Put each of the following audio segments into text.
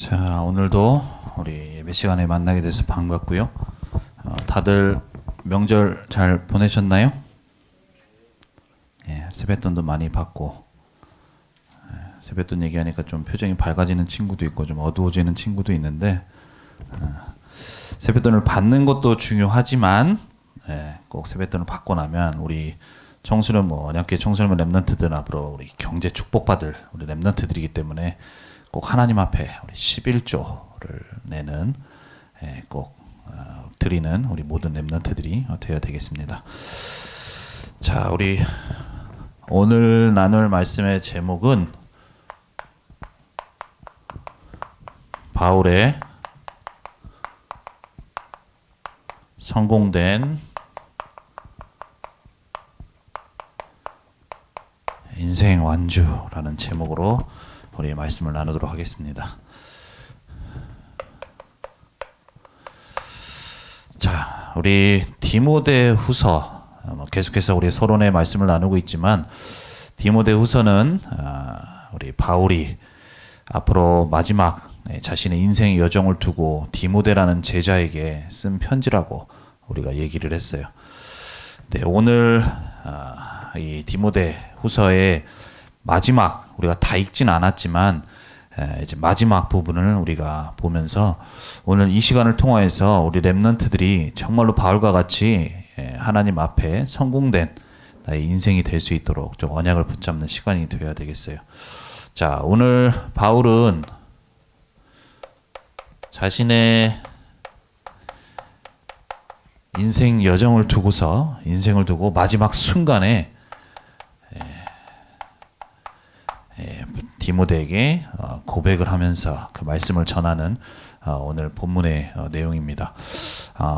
자, 오늘도 우리 예배 시간에 만나게 돼서 반갑고요. 다들 명절 잘 보내셨나요? 예, 세뱃돈도 많이 받고, 세뱃돈 얘기하니까 좀 표정이 밝아지는 친구도 있고 좀 어두워지는 친구도 있는데, 세뱃돈을 받는 것도 중요하지만, 꼭 세뱃돈을 받고 나면 우리 청소년 언약계 청소년 랩런트들 앞으로 우리 경제 축복받을 우리 랩런트들이기 때문에 꼭 하나님 앞에 우리 11조를 내는 꼭 드리는 우리 모든 랩런트들이 되어야 되겠습니다. 자, 우리 오늘 나눌 말씀의 제목은 바울의 성공된 인생 완주라는 제목으로 우리 말씀을 나누도록 하겠습니다. 자, 우리 디모데후서 계속해서 우리 서론의 말씀을 나누고 있지만 디모데후서는 우리 바울이 앞으로 마지막 자신의 인생의 여정을 두고 디모데라는 제자에게 쓴 편지라고 우리가 얘기를 했어요. 네, 오늘 이 디모데후서의 마지막, 우리가 다 읽진 않았지만 이제 마지막 부분을 우리가 보면서 오늘 이 시간을 통하여서 우리 랩런트들이 정말로 바울과 같이 하나님 앞에 성공된 나의 인생이 될 수 있도록 좀 언약을 붙잡는 시간이 되어야 되겠어요. 자, 오늘 바울은 자신의 인생 여정을 두고서 인생을 두고 마지막 순간에 디모데에게 고백을 하면서 그 말씀을 전하는 오늘 본문의 내용입니다.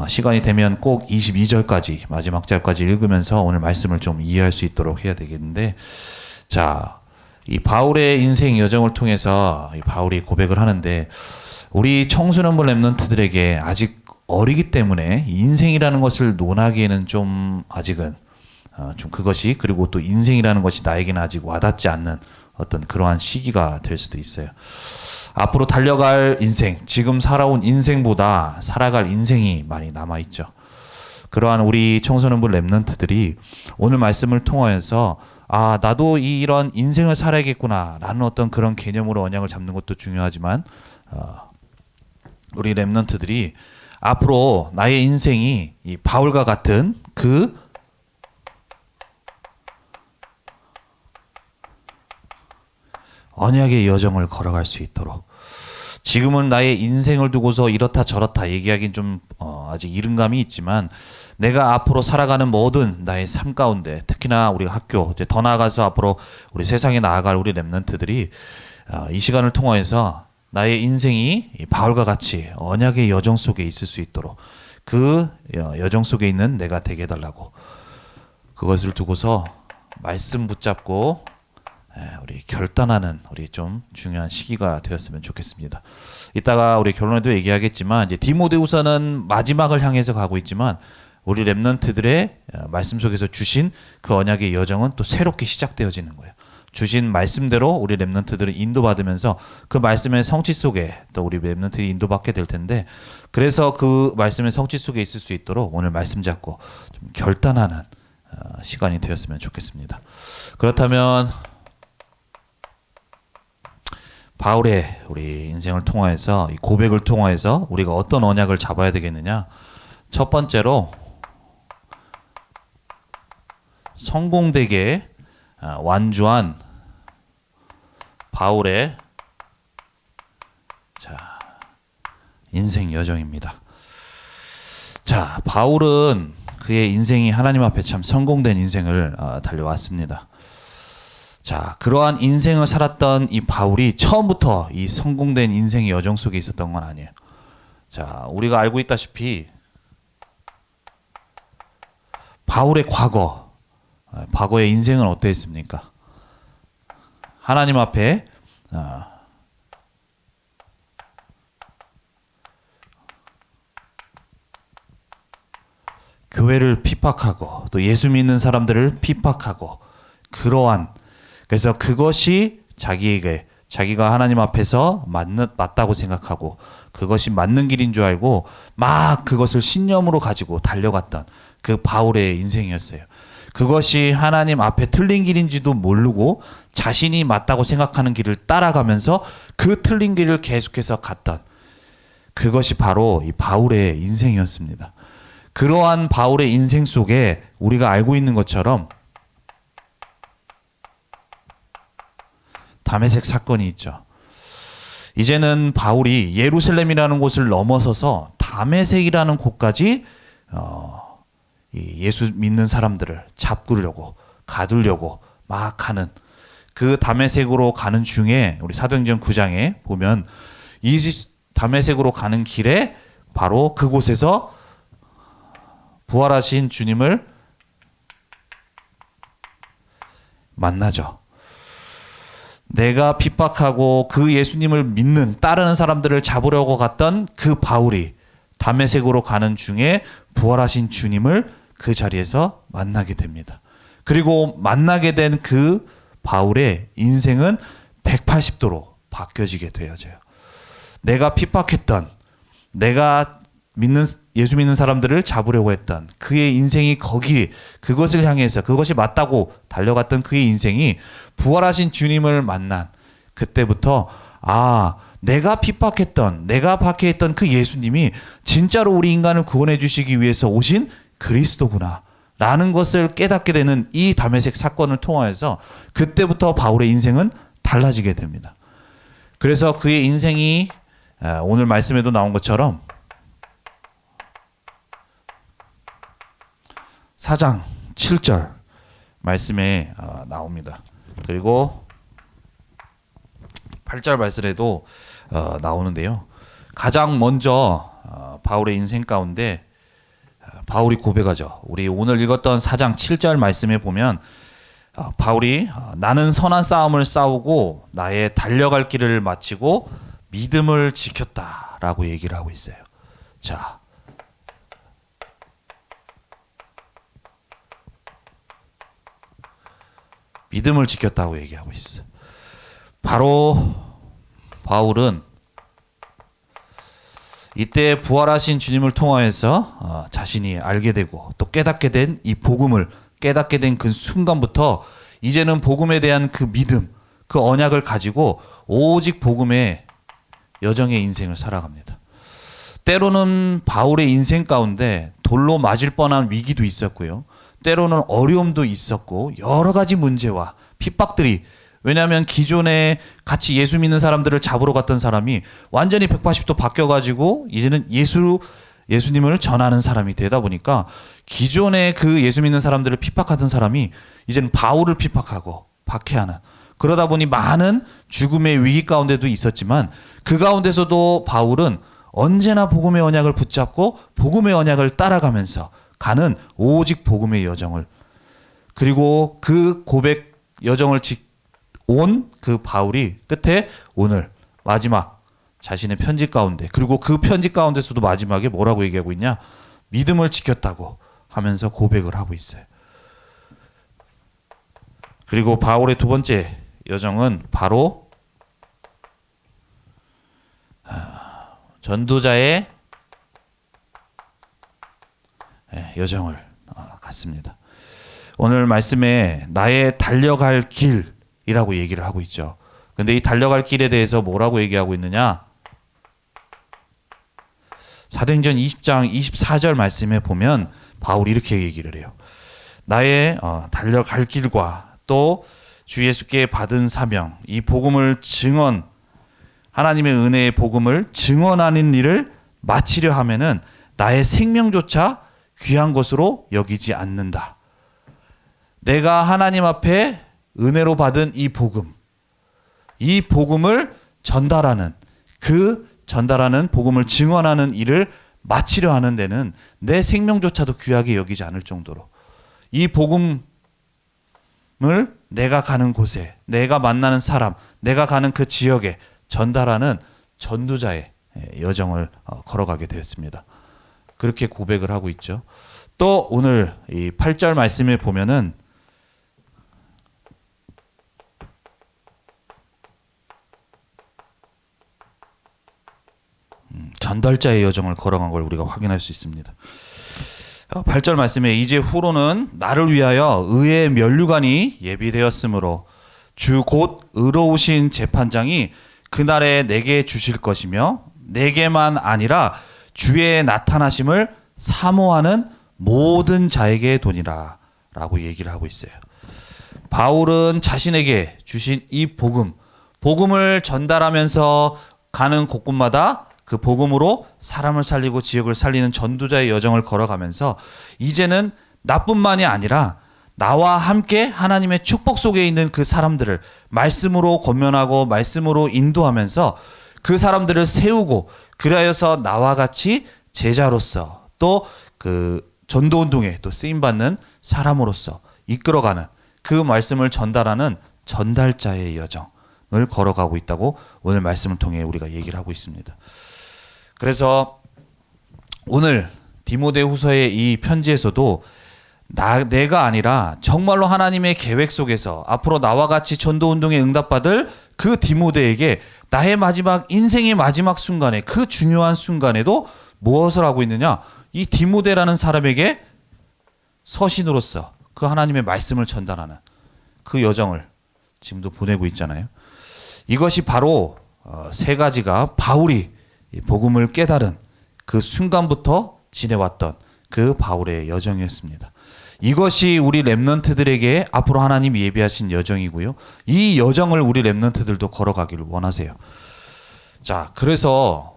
시간이 되면 꼭 22절까지 마지막 절까지 읽으면서 오늘 말씀을 좀 이해할 수 있도록 해야 되겠는데, 자, 이 바울의 인생 여정을 통해서 이 바울이 고백을 하는데 우리 청소년부 랩런트들에게 아직 어리기 때문에 인생이라는 것을 논하기에는 좀 아직은 좀 그것이, 그리고 또 인생이라는 것이 나에게는 아직 와닿지 않는 어떤 그러한 시기가 될 수도 있어요. 앞으로 달려갈 인생, 지금 살아온 인생보다 살아갈 인생이 많이 남아있죠. 그러한 우리 청소년부 랩런트들이 오늘 말씀을 통하여서 나도 이런 인생을 살아야겠구나 라는 어떤 그런 개념으로 언약을 잡는 것도 중요하지만 우리 랩런트들이 앞으로 나의 인생이 이 바울과 같은 그 언약의 여정을 걸어갈 수 있도록, 지금은 나의 인생을 두고서 이렇다 저렇다 얘기하기는 좀 아직 이른 감이 있지만 내가 앞으로 살아가는 모든 나의 삶 가운데, 특히나 우리 학교 이제 더 나아가서 앞으로 우리 세상에 나아갈 우리 랩런트들이 이 시간을 통해서 나의 인생이 바울과 같이 언약의 여정 속에 있을 수 있도록 그 여정 속에 있는 내가 되게 해달라고, 그것을 두고서 말씀 붙잡고 우리 결단하는 우리 좀 중요한 시기가 되었으면 좋겠습니다. 이따가 우리 결론에도 얘기하겠지만 이제 디모데후서는 마지막을 향해서 가고 있지만 우리 랩런트들의 말씀 속에서 주신 그 언약의 여정은 또 새롭게 시작되어지는 거예요. 주신 말씀대로 우리 랩런트들을 인도받으면서 그 말씀의 성취 속에 또 우리 랩런트들이 인도받게 될 텐데, 그래서 그 말씀의 성취 속에 있을 수 있도록 오늘 말씀 잡고 좀 결단하는 시간이 되었으면 좋겠습니다. 그렇다면 바울의 우리 인생을 통하여서, 이 고백을 통하여서 우리가 어떤 언약을 잡아야 되겠느냐? 첫 번째로 성공되게 완주한 바울의 인생 여정입니다. 자, 바울은 그의 인생이 하나님 앞에 참 성공된 인생을 달려왔습니다. 자, 그러한 인생을 살았던 이 바울이 처음부터 이 성공된 인생의 여정 속에 있었던 건 아니에요. 자, 우리가 알고 있다시피 바울의 과거의 인생은 어떠했습니까? 하나님 앞에 교회를 핍박하고 또 예수 믿는 사람들을 핍박하고, 그래서 그것이 자기에게 자기가 하나님 앞에서 맞다고 생각하고 그것이 맞는 길인 줄 알고 막 그것을 신념으로 가지고 달려갔던 그 바울의 인생이었어요. 그것이 하나님 앞에 틀린 길인지도 모르고 자신이 맞다고 생각하는 길을 따라가면서 그 틀린 길을 계속해서 갔던 그것이 바로 이 바울의 인생이었습니다. 그러한 바울의 인생 속에 우리가 알고 있는 것처럼 다메섹 사건이 있죠. 이제는 바울이 예루살렘이라는 곳을 넘어서서 다메섹이라는 곳까지 이 예수 믿는 사람들을 잡으려고 가두려고 막 하는 그 다메섹으로 가는 중에 우리 사도행전 9장에 보면 이 다메섹으로 가는 길에 바로 그곳에서 부활하신 주님을 만나죠. 내가 핍박하고 그 예수님을 믿는 따르는 사람들을 잡으려고 갔던 그 바울이 다메섹으로 가는 중에 부활하신 주님을 그 자리에서 만나게 됩니다. 그리고 만나게 된 그 바울의 인생은 180도로 바뀌어지게 되어져요. 내가 핍박했던, 내가 예수 믿는 사람들을 잡으려고 했던 그의 인생이 그것을 향해서 그것이 맞다고 달려갔던 그의 인생이 부활하신 주님을 만난 그때부터 내가 핍박했던, 내가 박해했던 그 예수님이 진짜로 우리 인간을 구원해 주시기 위해서 오신 그리스도구나 라는 것을 깨닫게 되는 이 다메섹 사건을 통하여서 그때부터 바울의 인생은 달라지게 됩니다. 그래서 그의 인생이 오늘 말씀에도 나온 것처럼 4장 7절 말씀에 나옵니다. 그리고 8절 말씀에도 나오는데요. 가장 먼저 바울의 인생 가운데 바울이 고백하죠. 우리 오늘 읽었던 4장 7절 말씀에 보면 바울이 나는 선한 싸움을 싸우고 나의 달려갈 길을 마치고 믿음을 지켰다라고 얘기를 하고 있어요. 자, 믿음을 지켰다고 얘기하고 있어. 바로 바울은 이때 부활하신 주님을 통하여서 자신이 알게 되고 또 깨닫게 된 이 복음을 깨닫게 된 그 순간부터 이제는 복음에 대한 그 믿음, 그 언약을 가지고 오직 복음의 여정의 인생을 살아갑니다. 때로는 바울의 인생 가운데 돌로 맞을 뻔한 위기도 있었고요. 때로는 어려움도 있었고 여러 가지 문제와 핍박들이, 왜냐하면 기존에 같이 예수 믿는 사람들을 잡으러 갔던 사람이 완전히 180도 바뀌어가지고 이제는 예수님을 전하는 사람이 되다 보니까 기존에 그 예수 믿는 사람들을 핍박하던 사람이 이제는 바울을 핍박하고 박해하는, 그러다 보니 많은 죽음의 위기 가운데도 있었지만 그 가운데서도 바울은 언제나 복음의 언약을 붙잡고 복음의 언약을 따라가면서 가는 오직 복음의 여정을, 그리고 그 고백 여정을 온 그 바울이 끝에 오늘 마지막 자신의 편지 가운데, 그리고 그 편지 가운데서도 마지막에 뭐라고 얘기하고 있냐? 믿음을 지켰다고 하면서 고백을 하고 있어요. 그리고 바울의 두 번째 여정은 바로 전도자의 여정을 갔습니다. 오늘 말씀에 나의 달려갈 길이라고 얘기를 하고 있죠. 근데 이 달려갈 길에 대해서 뭐라고 얘기하고 있느냐? 사도행전 20장 24절 말씀에 보면 바울이 이렇게 얘기를 해요. 나의 달려갈 길과 또 주 예수께 받은 사명, 이 복음을 하나님의 은혜의 복음을 증언하는 일을 마치려 하면은 나의 생명조차 귀한 것으로 여기지 않는다. 내가 하나님 앞에 은혜로 받은 이 복음을 전달하는, 복음을 증언하는 일을 마치려 하는 데는 내 생명조차도 귀하게 여기지 않을 정도로 이 복음을 내가 가는 곳에, 내가 만나는 사람, 내가 가는 그 지역에 전달하는 전도자의 여정을 걸어가게 되었습니다. 그렇게 고백을 하고 있죠. 또 오늘 이 8절 말씀에 보면은 전달자의 여정을 걸어간 걸 우리가 확인할 수 있습니다. 8절 말씀에 이제 후로는 나를 위하여 의의 면류관이 예비되었으므로 주 곧 의로우신 재판장이 그날에 내게 주실 것이며 내게만 아니라 주의 나타나심을 사모하는 모든 자에게 도니라 라고 얘기를 하고 있어요. 바울은 자신에게 주신 이 복음을 전달하면서 가는 곳곳마다 그 복음으로 사람을 살리고 지역을 살리는 전도자의 여정을 걸어가면서 이제는 나뿐만이 아니라 나와 함께 하나님의 축복 속에 있는 그 사람들을 말씀으로 권면하고 말씀으로 인도하면서 그 사람들을 세우고 그리하여서 나와 같이 제자로서 또 그 전도운동에 또 쓰임받는 사람으로서 이끌어가는 그 말씀을 전달하는 전달자의 여정을 걸어가고 있다고 오늘 말씀을 통해 우리가 얘기를 하고 있습니다. 그래서 오늘 디모데후서의 이 편지에서도 내가 아니라 정말로 하나님의 계획 속에서 앞으로 나와 같이 전도운동에 응답받을 그 디모데에게 나의 마지막 인생의 마지막 순간에 그 중요한 순간에도 무엇을 하고 있느냐? 이 디모데라는 사람에게 서신으로서 그 하나님의 말씀을 전달하는 그 여정을 지금도 보내고 있잖아요. 이것이 바로 세 가지가 바울이 복음을 깨달은 그 순간부터 지내왔던 그 바울의 여정이었습니다. 이것이 우리 렘넌트들에게 앞으로 하나님이 예비하신 여정이고요. 이 여정을 우리 렘넌트들도 걸어가기를 원하세요. 자, 그래서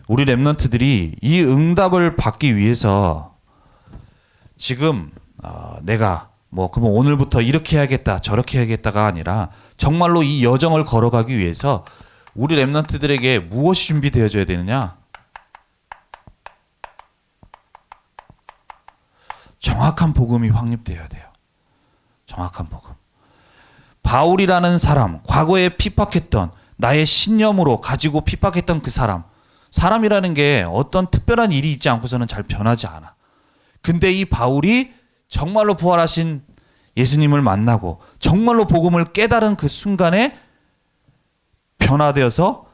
우리 렘넌트들이 이 응답을 받기 위해서 지금 내가 그러면 오늘부터 이렇게 해야겠다 저렇게 해야겠다가 아니라 정말로 이 여정을 걸어가기 위해서 우리 렘넌트들에게 무엇이 준비되어져야 되느냐? 정확한 복음이 확립되어야 돼요. 정확한 복음. 바울이라는 사람, 과거에 핍박했던 나의 신념으로 가지고 핍박했던 그 사람이라는 게 어떤 특별한 일이 있지 않고서는 잘 변하지 않아. 근데 이 바울이 정말로 부활하신 예수님을 만나고 정말로 복음을 깨달은 그 순간에 변화되어서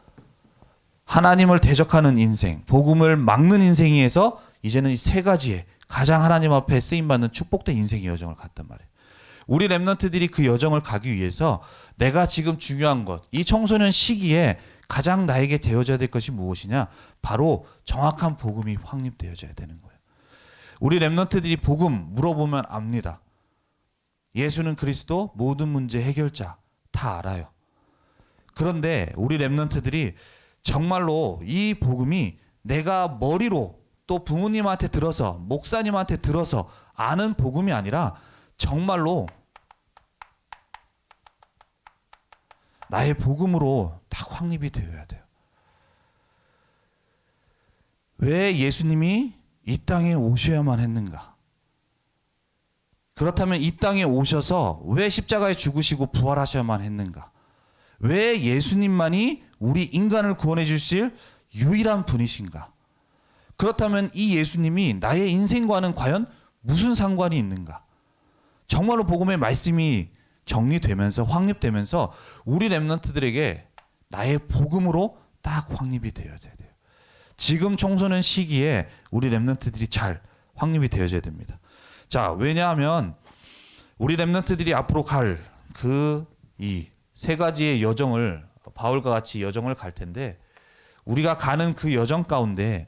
하나님을 대적하는 인생, 복음을 막는 인생에서 이제는 이 세 가지의 가장 하나님 앞에 쓰임받는 축복된 인생의 여정을 갔단 말이에요. 우리 렘넌트들이 그 여정을 가기 위해서 내가 지금 중요한 것, 이 청소년 시기에 가장 나에게 되어져야 될 것이 무엇이냐? 바로 정확한 복음이 확립되어져야 되는 거예요. 우리 렘넌트들이 복음 물어보면 압니다. 예수는 그리스도, 모든 문제 해결자 다 알아요. 그런데 우리 렘넌트들이 정말로 이 복음이 내가 머리로 또 부모님한테 들어서 목사님한테 들어서 아는 복음이 아니라 정말로 나의 복음으로 딱 확립이 되어야 돼요. 왜 예수님이 이 땅에 오셔야만 했는가? 그렇다면 이 땅에 오셔서 왜 십자가에 죽으시고 부활하셔야만 했는가? 왜 예수님만이 우리 인간을 구원해 주실 유일한 분이신가? 그렇다면 이 예수님이 나의 인생과는 과연 무슨 상관이 있는가? 정말로 복음의 말씀이 정리되면서 확립되면서 우리 렘넌트들에게 나의 복음으로 딱 확립이 되어야 돼요. 지금 청소년 시기에 우리 렘넌트들이 잘 확립이 되어져야 됩니다. 자, 왜냐하면 우리 렘넌트들이 앞으로 갈 그 이 세 가지의 여정을 바울과 같이 여정을 갈 텐데 우리가 가는 그 여정 가운데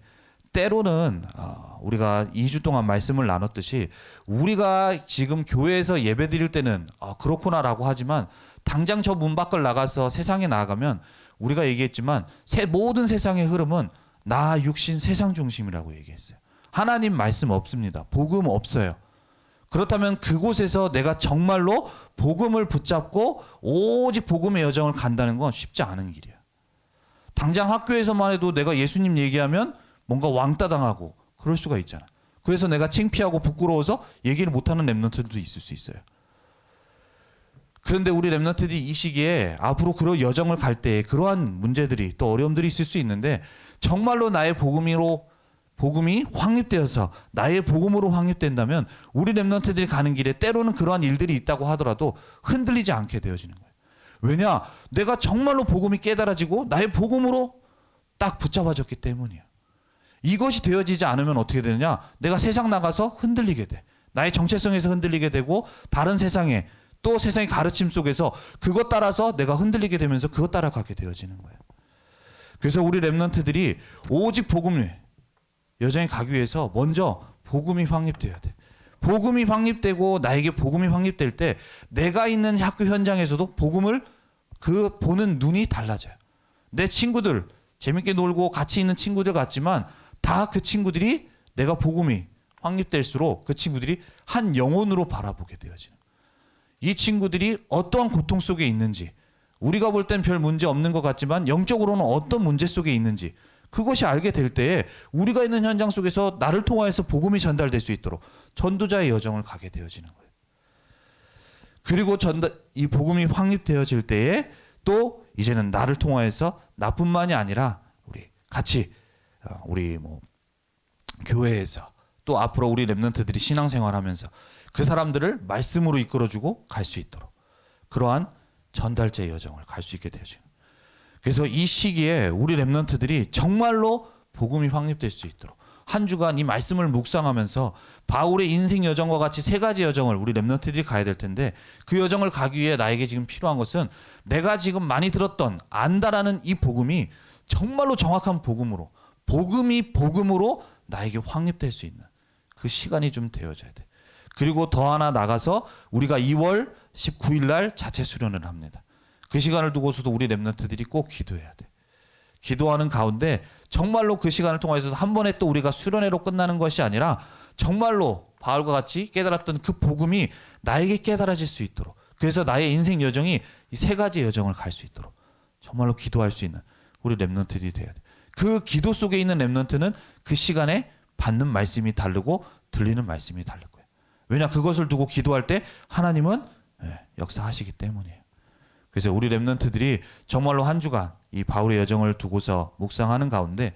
때로는 우리가 2주 동안 말씀을 나눴듯이 우리가 지금 교회에서 예배 드릴 때는 그렇구나라고 하지만 당장 저 문 밖을 나가서 세상에 나아가면 우리가 얘기했지만 모든 세상의 흐름은 나 육신 세상 중심이라고 얘기했어요. 하나님 말씀 없습니다. 복음 없어요. 그렇다면 그곳에서 내가 정말로 복음을 붙잡고 오직 복음의 여정을 간다는 건 쉽지 않은 길이야. 당장 학교에서만 해도 내가 예수님 얘기하면 뭔가 왕따 당하고 그럴 수가 있잖아. 그래서 내가 창피하고 부끄러워서 얘기를 못하는 렘넌트들도 있을 수 있어요. 그런데 우리 렘넌트들이 이 시기에 앞으로 그런 여정을 갈 때 그러한 문제들이 또 어려움들이 있을 수 있는데 정말로 나의 복음이 확립되어서 나의 복음으로 확립된다면 우리 렘넌트들이 가는 길에 때로는 그러한 일들이 있다고 하더라도 흔들리지 않게 되어지는 거예요. 왜냐? 내가 정말로 복음이 깨달아지고 나의 복음으로 딱 붙잡아졌기 때문이에요. 이것이 되어지지 않으면 어떻게 되느냐? 내가 세상 나가서 흔들리게 돼. 나의 정체성에서 흔들리게 되고 다른 세상에 또 세상의 가르침 속에서 그것 따라서 내가 흔들리게 되면서 그것 따라가게 되어지는 거예요. 그래서 우리 렘넌트들이 오직 복음 여정에 가기 위해서 먼저 복음이 확립돼야 돼. 복음이 확립되고 나에게 복음이 확립될 때 내가 있는 학교 현장에서도 복음을 그 보는 눈이 달라져요. 내 친구들 재밌게 놀고 같이 있는 친구들 같지만 다 그 친구들이 내가 복음이 확립될수록 그 친구들이 한 영혼으로 바라보게 되어지는 거예요. 이 친구들이 어떠한 고통 속에 있는지 우리가 볼 땐 별 문제 없는 것 같지만 영적으로는 어떤 문제 속에 있는지 그것이 알게 될 때에 우리가 있는 현장 속에서 나를 통하여서 복음이 전달될 수 있도록 전도자의 여정을 가게 되어지는 거예요. 그리고 이 복음이 확립되어질 때에 또 이제는 나를 통하여서 나뿐만이 아니라 우리 같이 우리 교회에서 또 앞으로 우리 렘넌트들이 신앙생활하면서 그 사람들을 말씀으로 이끌어주고 갈 수 있도록 그러한 전달자의 여정을 갈 수 있게 되죠. 그래서 이 시기에 우리 렘넌트들이 정말로 복음이 확립될 수 있도록 한 주간 이 말씀을 묵상하면서 바울의 인생 여정과 같이 세 가지 여정을 우리 렘넌트들이 가야 될 텐데 그 여정을 가기 위해 나에게 지금 필요한 것은 내가 지금 많이 들었던 안다라는 이 복음이 정말로 정확한 복음으로 복음이 복음으로 나에게 확립될 수 있는 그 시간이 좀 되어져야 돼. 그리고 더 하나 나가서 우리가 2월 19일 날 자체 수련을 합니다. 그 시간을 두고서도 우리 렘넌트들이 꼭 기도해야 돼. 기도하는 가운데 정말로 그 시간을 통해서 한 번에 또 우리가 수련회로 끝나는 것이 아니라 정말로 바울과 같이 깨달았던 그 복음이 나에게 깨달아질 수 있도록 그래서 나의 인생 여정이 이 세 가지 여정을 갈 수 있도록 정말로 기도할 수 있는 우리 렘넌트들이 돼야 돼. 그 기도 속에 있는 렘넌트는 그 시간에 받는 말씀이 다르고 들리는 말씀이 다를 거예요. 왜냐 그것을 두고 기도할 때 하나님은 역사하시기 때문이에요. 그래서 우리 렘넌트들이 정말로 한 주간 이 바울의 여정을 두고서 묵상하는 가운데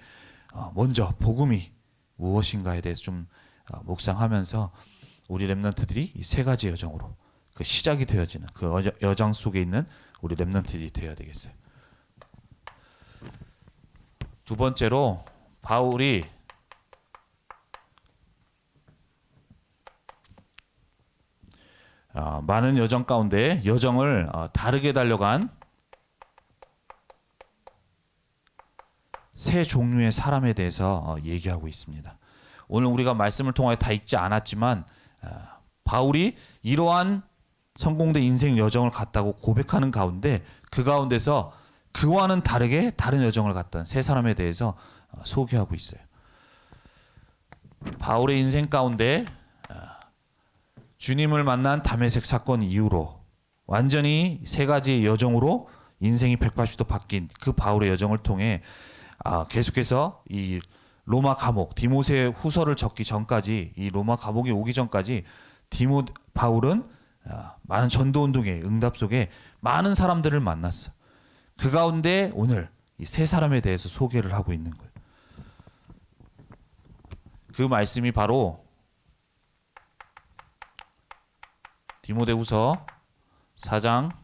먼저 복음이 무엇인가에 대해서 좀 묵상하면서 우리 렘넌트들이 이 세 가지 여정으로 그 시작이 되어지는 그 여정 속에 있는 우리 렘넌트들이 되어야 되겠어요. 두 번째로 바울이 많은 여정 가운데 여정을 다르게 달려간 세 종류의 사람에 대해서 얘기하고 있습니다. 오늘 우리가 말씀을 통하여 다 읽지 않았지만 바울이 이러한 성공된 인생 여정을 갔다고 고백하는 가운데 그 가운데서 그와는 다르게 다른 여정을 갔던 세 사람에 대해서 소개하고 있어요. 바울의 인생 가운데 주님을 만난 다메섹 사건 이후로 완전히 세 가지의 여정으로 인생이 180도 바뀐 그 바울의 여정을 통해 계속해서 이 로마 감옥 디모세 후서를 적기 전까지 이 로마 감옥이 오기 전까지 바울은 많은 전도 운동의 응답 속에 많은 사람들을 만났어. 그 가운데 오늘 이 세 사람에 대해서 소개를 하고 있는 거예요. 그 말씀이 바로 디모데후서 4장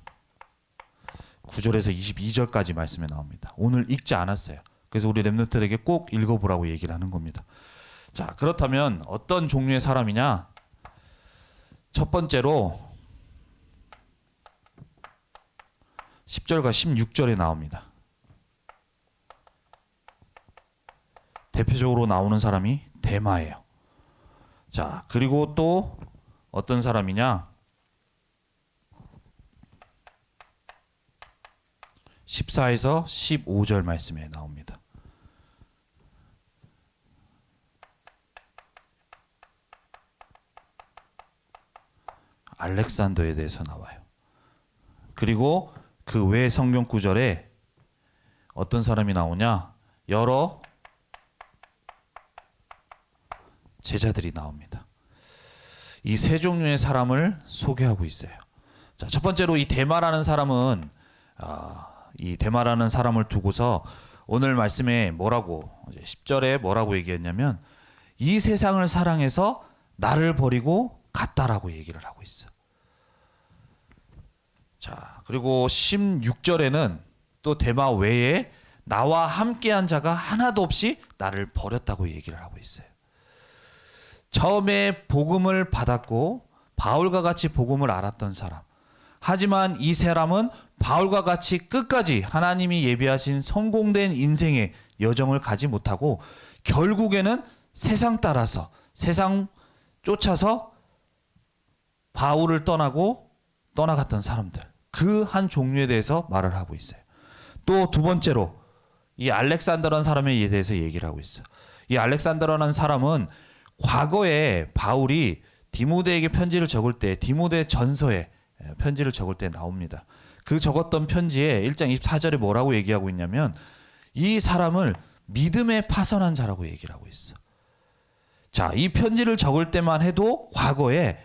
9절에서 22절까지 말씀에 나옵니다. 오늘 읽지 않았어요. 그래서 우리 렘넌트들에게 꼭 읽어보라고 얘기를 하는 겁니다. 자, 그렇다면 어떤 종류의 사람이냐? 첫 번째로 10절과 16절에 나옵니다. 대표적으로 나오는 사람이 데마예요. 자, 그리고 또 어떤 사람이냐? 14에서 15절 말씀에 나옵니다. 알렉산더에 대해서 나와요. 그리고 그 외 성경 구절에 어떤 사람이 나오냐? 여러 제자들이 나옵니다. 이 세 종류의 사람을 소개하고 있어요. 자, 첫 번째로 이 데마라는 사람은 이 데마라는 사람을 두고서 오늘 말씀에 뭐라고 10절에 뭐라고 얘기했냐면 이 세상을 사랑해서 나를 버리고 갔다라고 얘기를 하고 있어. 자, 그리고 16절에는 또 데마 외에 나와 함께한 자가 하나도 없이 나를 버렸다고 얘기를 하고 있어요. 처음에 복음을 받았고 바울과 같이 복음을 알았던 사람. 하지만 이 사람은 바울과 같이 끝까지 하나님이 예비하신 성공된 인생의 여정을 가지 못하고 결국에는 세상 따라서 세상 쫓아서 바울을 떠나갔던 사람들. 그 한 종류에 대해서 말을 하고 있어요. 또 두 번째로 이 알렉산더라는 사람에 대해서 얘기를 하고 있어요. 이 알렉산더라는 사람은 과거에 바울이 디모데에게 편지를 적을 때 디모데 전서에 편지를 적을 때 나옵니다. 그 적었던 편지에 1장 24절에 뭐라고 얘기하고 있냐면 이 사람을 믿음에 파선한 자라고 얘기를 하고 있어. 자, 이 편지를 적을 때만 해도 과거에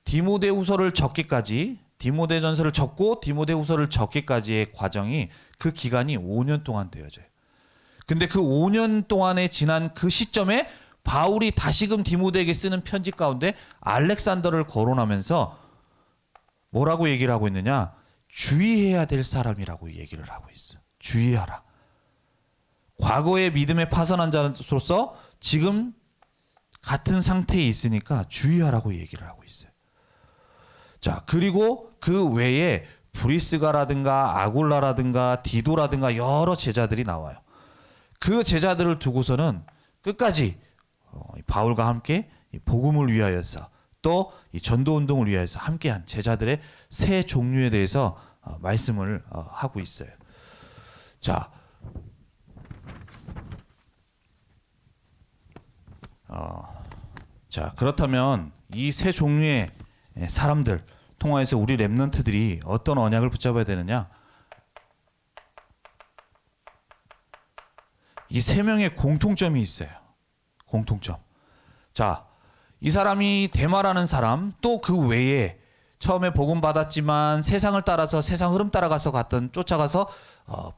디모데후서를 적기까지 디모데전서를 적고 디모데후서를 적기까지의 과정이 그 기간이 5년 동안 되어져요. 근데 그 5년 동안에 지난 그 시점에 바울이 다시금 디모데에게 쓰는 편지 가운데 알렉산더를 거론하면서 뭐라고 얘기를 하고 있느냐? 주의해야 될 사람이라고 얘기를 하고 있어. 주의하라. 과거의 믿음에 파선한 자로서 지금 같은 상태에 있으니까 주의하라고 얘기를 하고 있어요. 자, 그리고 그 외에 브리스가라든가 아굴라라든가 디도라든가 여러 제자들이 나와요. 그 제자들을 두고서는 끝까지 바울과 함께 복음을 위하여서 또 이 전도 운동을 위하여서 함께한 제자들의 세 종류에 대해서 말씀을 하고 있어요. 자, 그렇다면 이 세 종류의 사람들 통하여서 우리 렘넌트들이 어떤 언약을 붙잡아야 되느냐? 이 세 명의 공통점이 있어요. 공통점. 자, 이 사람이 데마라는 사람, 또 그 외에 처음에 복음 받았지만 세상을 따라서 세상 흐름 따라가서 쫓아가서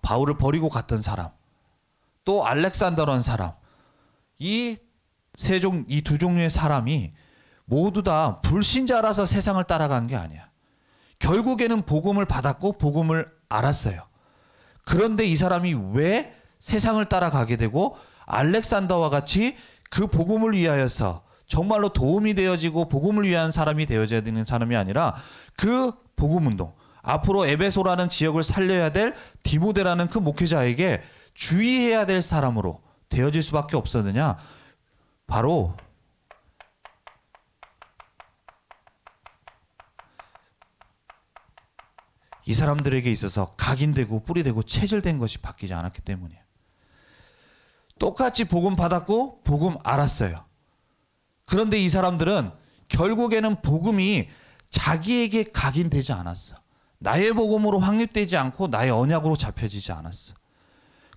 바울을 버리고 갔던 사람, 또 알렉산더라는 사람, 이 두 종류의 사람이 모두 다 불신자라서 세상을 따라간 게 아니야. 결국에는 복음을 받았고 복음을 알았어요. 그런데 이 사람이 왜 세상을 따라가게 되고 알렉산더와 같이 그 복음을 위하여서 정말로 도움이 되어지고 복음을 위한 사람이 되어져야 되는 사람이 아니라 그 복음운동, 앞으로 에베소라는 지역을 살려야 될 디모데라는 그 목회자에게 주의해야 될 사람으로 되어질 수밖에 없었느냐? 바로 이 사람들에게 있어서 각인되고 뿌리되고 체질된 것이 바뀌지 않았기 때문이에요. 똑같이 복음 받았고 복음 알았어요. 그런데 이 사람들은 결국에는 복음이 자기에게 각인되지 않았어. 나의 복음으로 확립되지 않고 나의 언약으로 잡혀지지 않았어.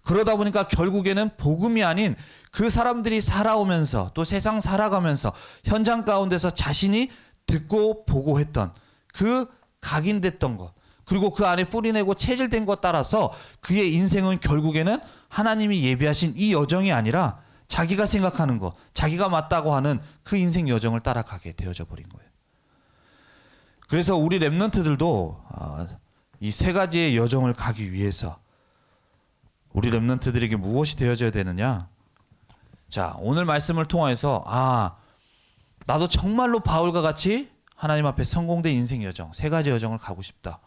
그러다 보니까 결국에는 복음이 아닌 그 사람들이 살아오면서 또 세상 살아가면서 현장 가운데서 자신이 듣고 보고 했던 그 각인됐던 것, 그리고 그 안에 뿌리내고 체질된 것 따라서 그의 인생은 결국에는 하나님이 예비하신 이 여정이 아니라 자기가 생각하는 것, 자기가 맞다고 하는 그 인생 여정을 따라가게 되어져 버린 거예요. 그래서 우리 렘넌트들도 이 세 가지의 여정을 가기 위해서 우리 렘넌트들에게 무엇이 되어져야 되느냐? 자, 오늘 말씀을 통해서 나도 정말로 바울과 같이 하나님 앞에 성공된 인생 여정, 세 가지 여정을 가고 싶다.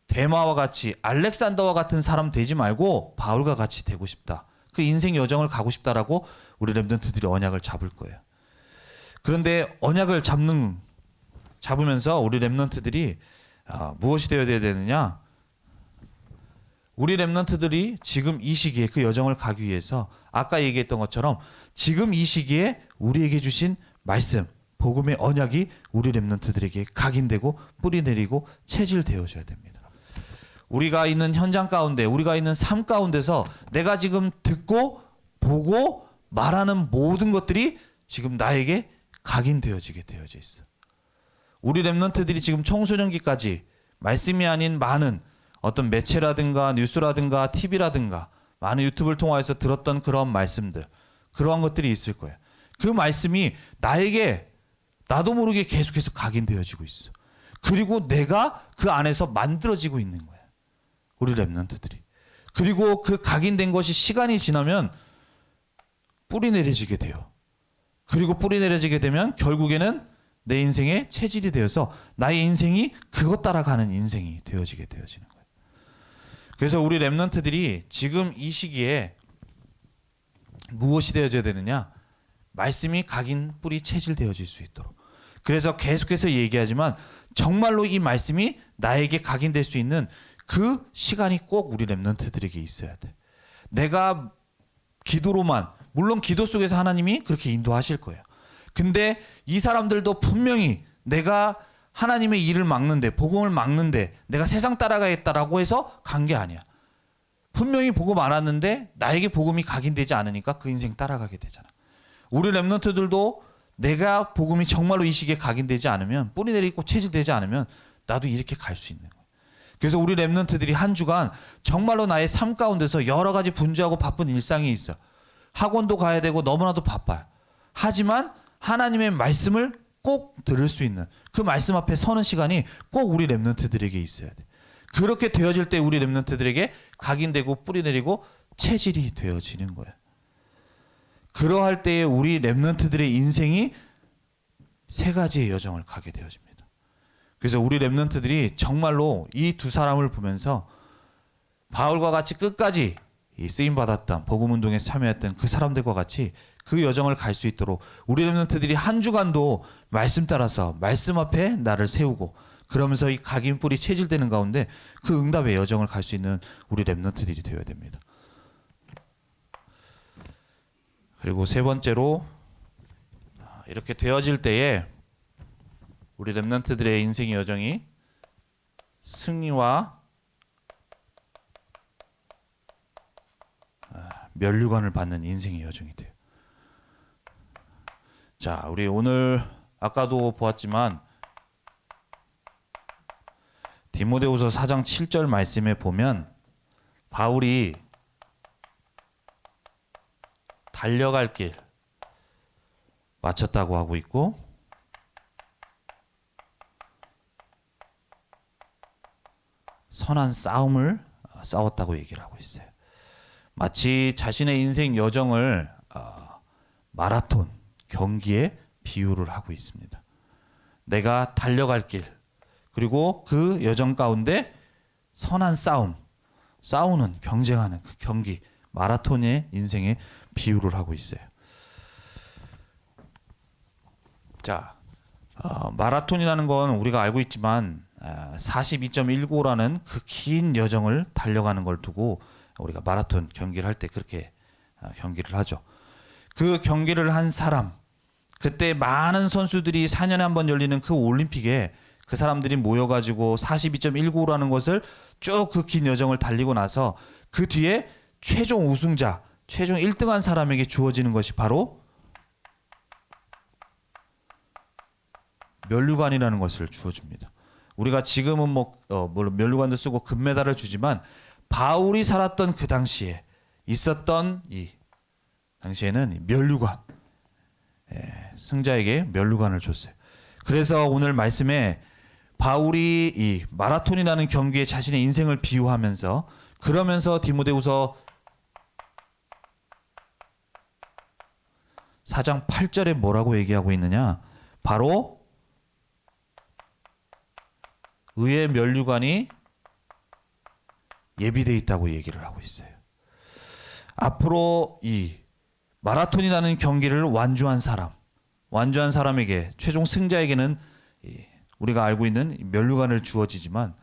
데마와 같이 알렉산더와 같은 사람 되지 말고 바울과 같이 되고 싶다. 그 인생 여정을 가고 싶다라고 우리 렘넌트들이 언약을 잡을 거예요. 그런데 언약을 잡으면서 우리 렘넌트들이 무엇이 되어야 되느냐? 우리 렘넌트들이 지금 이 시기에 그 여정을 가기 위해서 아까 얘기했던 것처럼 지금 이 시기에 우리에게 주신 말씀, 복음의 언약이 우리 렘넌트들에게 각인되고 뿌리내리고 체질되어져야 됩니다. 우리가 있는 현장 가운데, 우리가 있는 삶 가운데서 내가 지금 듣고 보고 말하는 모든 것들이 지금 나에게 각인되어지게 되어져 있어. 우리 렘넌트들이 지금 청소년기까지 말씀이 아닌 많은 어떤 매체라든가 뉴스라든가 TV라든가 많은 유튜브를 통해서 들었던 그런 말씀들, 그러한 것들이 있을 거예요. 그 말씀이 나에게 나도 모르게 계속해서 각인되어지고 있어. 그리고 내가 그 안에서 만들어지고 있는 거야. 우리 렘넌트들이. 그리고 그 각인된 것이 시간이 지나면 뿌리 내려지게 돼요. 그리고 뿌리 내려지게 되면 결국에는 내 인생의 체질이 되어서 나의 인생이 그것 따라가는 인생이 되어지는 거예요. 그래서 우리 렘넌트들이 지금 이 시기에 무엇이 되어져야 되느냐? 말씀이 각인 뿌리 체질 되어질 수 있도록. 그래서 계속해서 얘기하지만 정말로 이 말씀이 나에게 각인될 수 있는 그 시간이 꼭 우리 렘넌트들에게 있어야 돼. 내가 기도로만, 물론 기도 속에서 하나님이 그렇게 인도하실 거예요. 근데 이 사람들도 분명히 내가 하나님의 일을 막는데, 복음을 막는데 내가 세상 따라가겠다라고 해서 간 게 아니야. 분명히 복음 알았는데 나에게 복음이 각인되지 않으니까 그 인생 따라가게 되잖아. 우리 렘넌트들도 내가 복음이 정말로 이 시기에 각인되지 않으면, 뿌리 내리고 체질되지 않으면 나도 이렇게 갈 수 있는 거야. 그래서 우리 렘넌트들이 한 주간 정말로 나의 삶 가운데서 여러 가지 분주하고 바쁜 일상이 있어. 학원도 가야 되고 너무나도 바빠요. 하지만 하나님의 말씀을 꼭 들을 수 있는, 그 말씀 앞에 서는 시간이 꼭 우리 렘넌트들에게 있어야 돼. 그렇게 되어질 때 우리 렘넌트들에게 각인되고 뿌리 내리고 체질이 되어지는 거야. 그러할 때에 우리 렘넌트들의 인생이 세 가지의 여정을 가게 되어집니다. 그래서 우리 렘넌트들이 정말로 이 두 사람을 보면서 바울과 같이 끝까지 이 쓰임받았던 복음운동에 참여했던 그 사람들과 같이 그 여정을 갈 수 있도록 우리 렘넌트들이 한 주간도 말씀 따라서 말씀 앞에 나를 세우고, 그러면서 이 각인 뿌리 체질되는 가운데 그 응답의 여정을 갈 수 있는 우리 렘넌트들이 되어야 됩니다. 그리고 세 번째로, 이렇게 되어질 때에 우리 렘넌트들의 인생의 여정이 승리와 면류관을 받는 인생의 여정이 돼요. 자, 우리 오늘 아까도 보았지만 디모데후서 4장 7절 말씀에 보면 바울이 달려갈 길 마쳤다고 하고 있고, 선한 싸움을 싸웠다고 얘기를 하고 있어요. 마치 자신의 인생 여정을 마라톤 경기에 비유를 하고 있습니다. 내가 달려갈 길, 그리고 그 여정 가운데 선한 싸움, 싸우는, 경쟁하는 그 경기, 마라톤의 인생에 비유를 하고 있어요. 자, 마라톤이라는 건 우리가 알고 있지만 42.195라는 그 긴 여정을 달려가는 걸 두고 우리가 마라톤 경기를 할 때 그렇게 경기를 하죠. 그 경기를 한 사람, 그때 많은 선수들이 4년에 한 번 열리는 그 올림픽에 그 사람들이 모여가지고 42.195라는 것을 쭉 그 긴 여정을 달리고 나서 그 뒤에 최종 우승자, 최종 1등한 사람에게 주어지는 것이 바로 면류관이라는 것을 주어줍니다. 우리가 지금은 물론 면류관도 쓰고 금메달을 주지만 바울이 살았던 그 당시에 있었던 이 당시에는 면류관, 승자에게 면류관을 줬어요. 그래서 오늘 말씀에 바울이 이 마라톤이라는 경기에 자신의 인생을 비유하면서, 그러면서 디모데후서 4장 8절에 뭐라고 얘기하고 있느냐? 바로 의의 면류관이 예비되어 있다고 얘기를 하고 있어요. 앞으로 이 마라톤이라는 경기를 완주한 사람에게, 최종 승자에게는 우리가 알고 있는 면류관을 주어지지만,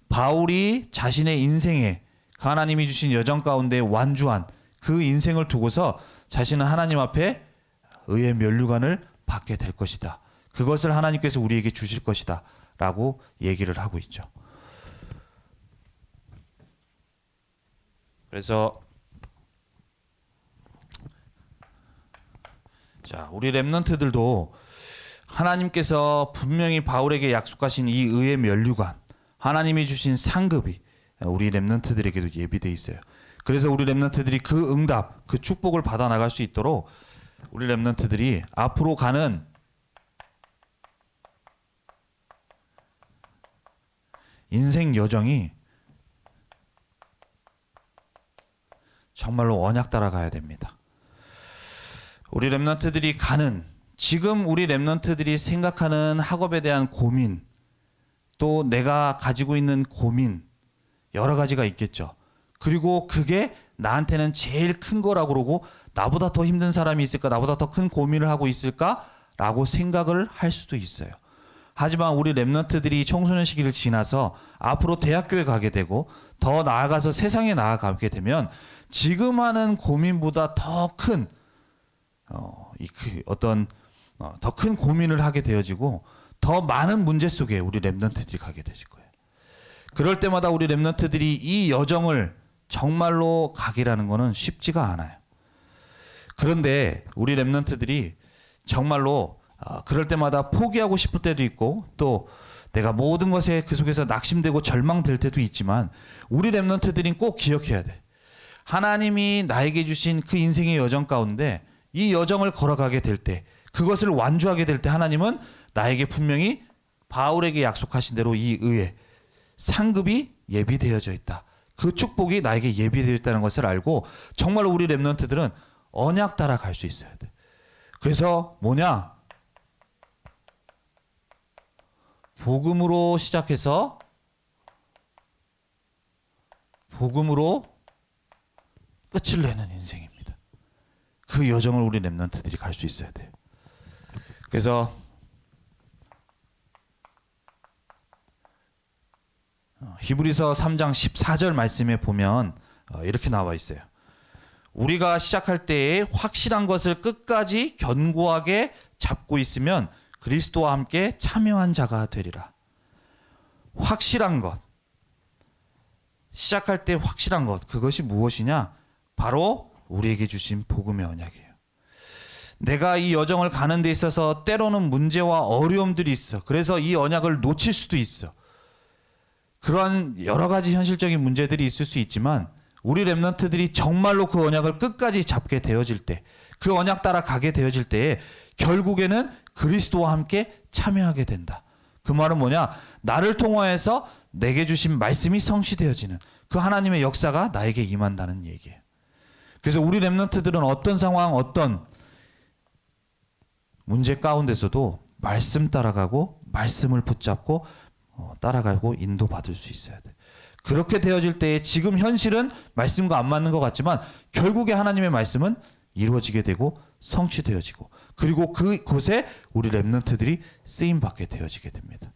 바울이 자신의 인생에 하나님이 주신 여정 가운데 완주한 그 인생을 두고서 자신은 하나님 앞에 의의 면류관을 받게 될 것이다. 그것을 하나님께서 우리에게 주실 것이다 라고 얘기를 하고 있죠. 그래서 자, 우리 렘넌트들도 하나님께서 분명히 바울에게 약속하신 이 의의 면류관, 하나님이 주신 상급이 우리 렘넌트들에게도 예비되어 있어요. 그래서 우리 렘넌트들이 그 응답, 그 축복을 받아 나갈 수 있도록 우리 렘넌트들이 앞으로 가는 인생 여정이 정말로 언약 따라가야 됩니다. 우리 렘넌트들이 지금 우리 렘넌트들이 생각하는 학업에 대한 고민, 또 내가 가지고 있는 고민, 여러 가지가 있겠죠. 그리고 그게 나한테는 제일 큰 거라고 그러고 나보다 더 힘든 사람이 있을까? 나보다 더 큰 고민을 하고 있을까? 라고 생각을 할 수도 있어요. 하지만 우리 렘넌트들이 청소년 시기를 지나서 앞으로 대학교에 가게 되고 더 나아가서 세상에 나아가게 되면 지금 하는 고민보다 더 큰 더 큰 고민을 하게 되어지고 더 많은 문제 속에 우리 렘넌트들이 가게 되실 거예요. 그럴 때마다 우리 렘넌트들이 이 여정을 정말로 가기라는 것은 쉽지가 않아요. 그런데 우리 렘넌트들이 정말로 그럴 때마다 포기하고 싶을 때도 있고 또 내가 모든 것에 그 속에서 낙심되고 절망될 때도 있지만 우리 렘넌트들이 꼭 기억해야 돼. 하나님이 나에게 주신 그 인생의 여정 가운데 이 여정을 걸어가게 될 때, 그것을 완주하게 될 때 하나님은 나에게 분명히 바울에게 약속하신 대로 이 의에 상급이 예비되어져 있다. 그 축복이 나에게 예비되어 있다는 것을 알고 정말로 우리 렘넌트들은 언약 따라 갈 수 있어야 돼. 그래서 뭐냐? 복음으로 시작해서 복음으로 끝을 내는 인생입니다. 그 여정을 우리 렘넌트들이 갈 수 있어야 돼요. 그래서 히브리서 3장 14절 말씀에 보면 이렇게 나와 있어요. 우리가 시작할 때에 확실한 것을 끝까지 견고하게 잡고 있으면 그리스도와 함께 참여한 자가 되리라. 확실한 것. 시작할 때 확실한 것. 그것이 무엇이냐? 바로 우리에게 주신 복음의 언약이에요. 내가 이 여정을 가는 데 있어서 때로는 문제와 어려움들이 있어. 그래서 이 언약을 놓칠 수도 있어. 그러한 여러 가지 현실적인 문제들이 있을 수 있지만 우리 렘넌트들이 정말로 그 언약을 끝까지 잡게 되어질 때, 그 언약 따라 가게 되어질 때에 결국에는 그리스도와 함께 참여하게 된다. 그 말은 뭐냐? 나를 통하여서 내게 주신 말씀이 성취되어지는 그 하나님의 역사가 나에게 임한다는 얘기예요. 그래서 우리 렘넌트들은 어떤 상황, 어떤 문제 가운데서도 말씀 따라가고 말씀을 붙잡고 따라가고 인도받을 수 있어야 돼. 그렇게 되어질 때에 지금 현실은 말씀과 안 맞는 것 같지만 결국에 하나님의 말씀은 이루어지게 되고 성취되어지고 그리고 그곳에 우리 렘넌트들이 쓰임받게 되어지게 됩니다.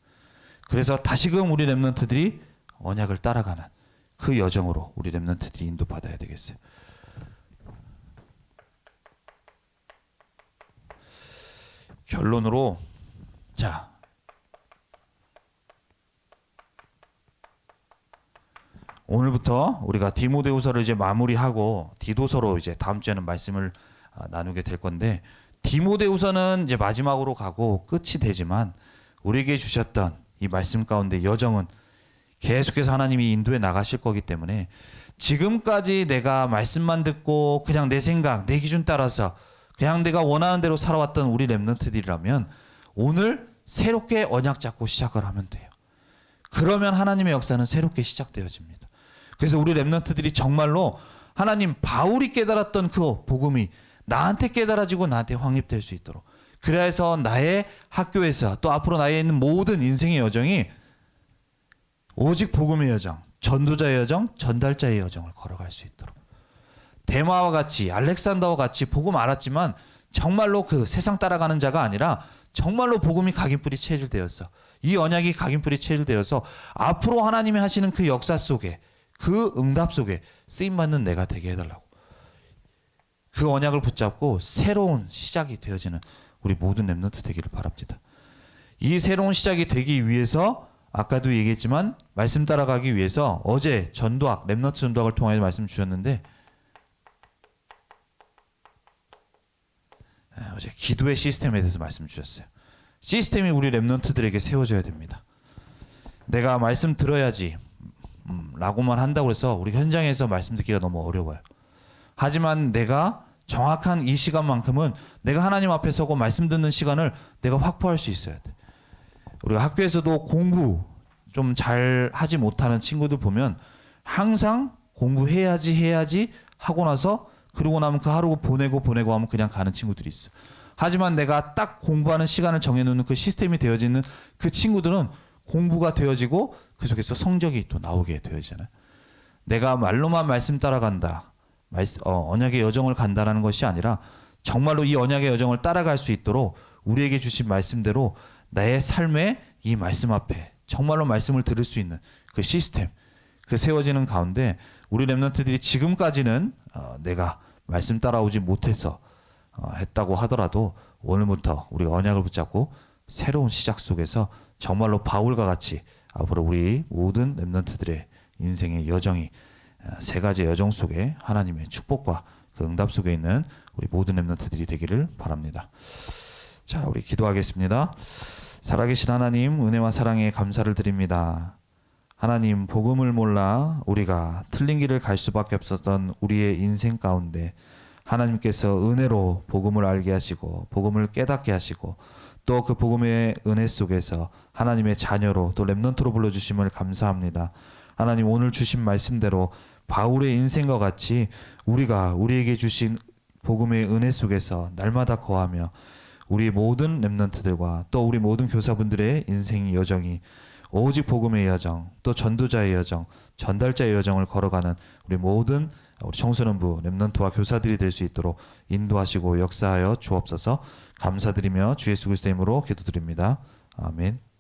그래서 다시금 우리 렘넌트들이 언약을 따라가는 그 여정으로 우리 렘넌트들이 인도받아야 되겠어요. 결론으로 오늘부터 우리가 디모데후서를 이제 마무리하고 디도서로 이제 다음 주에는 말씀을 나누게 될 건데 디모데후서는 이제 마지막으로 가고 끝이 되지만 우리에게 주셨던 이 말씀 가운데 여정은 계속해서 하나님이 인도해 나가실 거기 때문에 지금까지 내가 말씀만 듣고 그냥 내 생각, 내 기준 따라서 그냥 내가 원하는 대로 살아왔던 우리 렘넌트들이라면 오늘 새롭게 언약 잡고 시작을 하면 돼요. 그러면 하나님의 역사는 새롭게 시작되어집니다. 그래서 우리 렘넌트들이 정말로 하나님 바울이 깨달았던 그 복음이 나한테 깨달아지고 나한테 확립될 수 있도록 그래야 해서 나의 학교에서 또 앞으로 나에 있는 모든 인생의 여정이 오직 복음의 여정, 전도자의 여정, 전달자의 여정을 걸어갈 수 있도록 데마와 같이 알렉산더와 같이 복음 알았지만 정말로 그 세상 따라가는 자가 아니라 정말로 복음이 각인뿌리 체질되어서 이 언약이 각인뿌리 체질되어서 앞으로 하나님이 하시는 그 역사 속에 그 응답 속에 쓰임받는 내가 되게 해달라고 그 언약을 붙잡고 새로운 시작이 되어지는 우리 모든 렘넌트 되기를 바랍니다. 이 새로운 시작이 되기 위해서 아까도 얘기했지만 말씀 따라가기 위해서 어제 전도학 렘넌트 전도학을 통해 말씀 주셨는데 어제 기도의 시스템에 대해서 말씀 주셨어요. 시스템이 우리 렘넌트들에게 세워져야 됩니다. 내가 말씀 들어야지 라고만 한다고 해서 우리 현장에서 말씀 듣기가 너무 어려워요. 하지만 내가 정확한 이 시간만큼은 내가 하나님 앞에 서고 말씀 듣는 시간을 내가 확보할 수 있어야 돼. 우리가 학교에서도 공부 좀 잘 하지 못하는 친구들 보면 항상 공부해야지 하고 나서 그러고 나면 그 하루 보내고 하면 그냥 가는 친구들이 있어. 하지만 내가 딱 공부하는 시간을 정해놓는 그 시스템이 되어지는 그 친구들은 공부가 되어지고 그 속에서 성적이 또 나오게 되어지잖아요. 내가 말로만 말씀 따라간다, 언약의 여정을 간다라는 것이 아니라 정말로 이 언약의 여정을 따라갈 수 있도록 우리에게 주신 말씀대로 나의 삶에 이 말씀 앞에 정말로 말씀을 들을 수 있는 그 시스템, 그 세워지는 가운데 우리 렘넌트들이 지금까지는 내가 말씀 따라오지 못해서 했다고 하더라도 오늘부터 우리가 언약을 붙잡고 새로운 시작 속에서 정말로 바울과 같이 앞으로 우리 모든 렘넌트들의 인생의 여정이 세 가지 여정 속에 하나님의 축복과 그 응답 속에 있는 우리 모든 렘넌트들이 되기를 바랍니다. 자, 우리 기도하겠습니다. 살아계신 하나님, 은혜와 사랑에 감사를 드립니다. 하나님, 복음을 몰라 우리가 틀린 길을 갈 수밖에 없었던 우리의 인생 가운데 하나님께서 은혜로 복음을 알게 하시고 복음을 깨닫게 하시고 또 그 복음의 은혜 속에서 하나님의 자녀로 또 렘넌트로 불러주심을 감사합니다. 하나님, 오늘 주신 말씀대로 바울의 인생과 같이 우리가 우리에게 주신 복음의 은혜 속에서 날마다 거하며 우리 모든 렘넌트들과 또 우리 모든 교사분들의 인생 여정이 오직 복음의 여정, 또 전도자의 여정, 전달자의 여정을 걸어가는 우리 모든 우리 청소년부, 렘넌트와 교사들이 될 수 있도록 인도하시고 역사하여 주옵소서. 감사드리며 주 예수 그리스도의 이름으로 기도드립니다. 아멘.